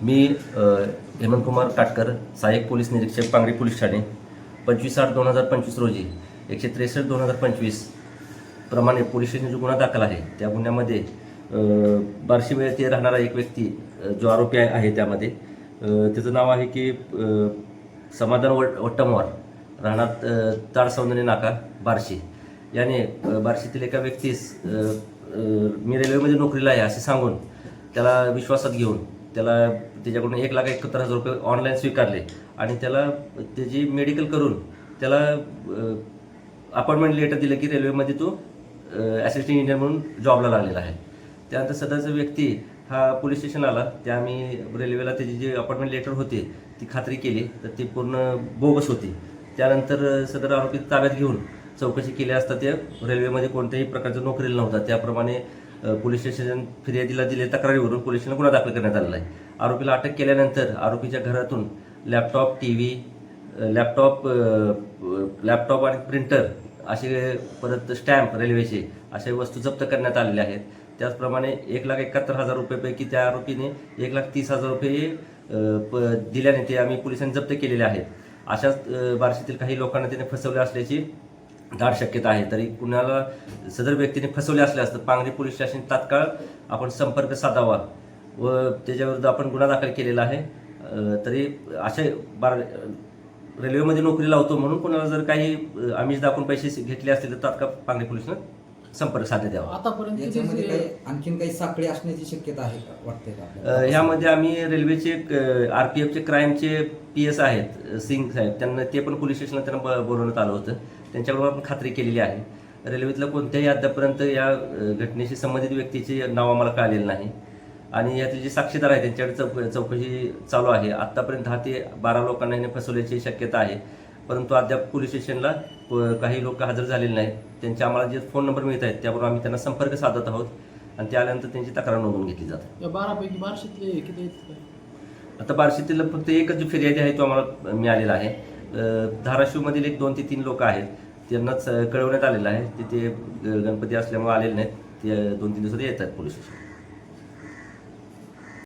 मी हेमंत कुमार काटकर, सहाय्यक पोलीस निरीक्षक, पांगरी पोलीस ठाणे, 25/8/2025 रोजी 163/2025 प्रमाणे पोलीस स्टेशन जो गुन्हा दाखल आहे त्या गुन्ह्यामध्ये बार्शी येथे राहणारा एक व्यक्ती जो आरोपी आहे त्यामध्ये त्याचं नाव आहे की समाधान वट्टमवार, राहणार ताड सौंदर्य नाका बार्शी. याने बार्शीतील एका व्यक्तीस मी रेल्वेमध्ये नोकरीला आहे असे सांगून त्याला विश्वासात घेऊन त्याच्याकडून 1,71,000 रुपये ऑनलाईन स्वीकारले आणि त्याला त्याची मेडिकल करून त्याला अपॉइंटमेंट लेटर दिलं की रेल्वेमध्ये तो असिस्टंट इंजिनियर म्हणून जॉबला लागलेला आहे. त्यानंतर सदरचा व्यक्ती हा पोलीस स्टेशन आला. त्या आम्ही रेल्वेला त्याची जी अपॉइंटमेंट लेटर होती ती खात्री केली तर ती पूर्ण बोगस होती. त्यानंतर सदर आरोपी ताब्यात घेऊन चौकशी केली असता ते रेल्वेमध्ये कोणत्याही प्रकारचा नोकरीला नव्हता. त्याप्रमाणे पोलीस स्टेशन फिर्यादीला दिलेल्या तक्रारीवरून पोलीस स्टेशन गुन्हा दाखल करण्यात आलेला आहे. आरोपीला अटक केल्यानंतर आरोपीच्या घरातून लॅपटॉप, टी व्ही, लॅपटॉप आणि प्रिंटर असे परत स्टॅम्प रेल्वेचे अशा वस्तू जप्त करण्यात आलेल्या आहेत. त्याचप्रमाणे 1,71,000 रुपयेपैकी त्या आरोपीने 1,30,000 रुपये दिल्याने ते आम्ही पोलिसांनी जप्त केलेले आहेत. अशाच बार्शीतील काही लोकांना त्याने फसवले असल्याची दाट शक्यता आहे. तरी कुणाला सदर व्यक्तीने फसवले असल्यास तर पांगरी पोलीस स्टेशन तात्काळ आपण संपर्क साधावा व त्याच्याविरुद्ध आपण गुन्हा दाखल केलेला आहे. तरी असे रेल्वेमध्ये नोकरी लावतो म्हणून कोणाला जर काही आमिष दाखवून पैसे घेतले असतील तर तात्काळ पांगरी पोलिसांना संपर्क साधण्यात यावा. आतापर्यंत आणखीन काही साखळी असण्याची शक्यता आहे का वाटते का? ह्यामध्ये आम्ही रेल्वेचे RPFचे क्राईमचे PS आहेत सिंग साहेब, त्यांना ते पण पोलीस स्टेशनला त्यांना बोलवण्यात आलं होतं. त्यांच्याकडून आपण खात्री केलेली आहे. रेल्वेतल्या कोणत्याही अद्यापर्यंत या घटनेशी संबंधित व्यक्तीचे नाव आम्हाला कळालेलं नाही आणि यातले जे साक्षीदार आहेत त्यांच्याकडे चौकशी चालू आहे. आत्तापर्यंत 10 ते 12 लोकांना याने फसवल्याची शक्यता आहे. परंतु अद्याप पोलीस स्टेशनला काही लोक हजर झालेले नाहीत. त्यांचे आम्हाला जे फोन नंबर मिळत आहेत त्यावरून आम्ही त्यांना संपर्क साधत आहोत आणि ते आल्यानंतर त्यांची तक्रार नोंदवून घेतली जाते. या 12 पैकी बार्शीतले किती आहेत? आता बार्शीतील फक्त एकच जो फिर्यादी आहे तो आम्हाला मिळालेला आहे. धाराशिवमधील 1, 2 ते 3 लोक आहेत त्यांनाच कळवण्यात आलेलं आहे. तिथे गणपती असल्यामुळे आलेले नाहीत. ते 2-3 दिवसात येतात पोलीस स्टेशन.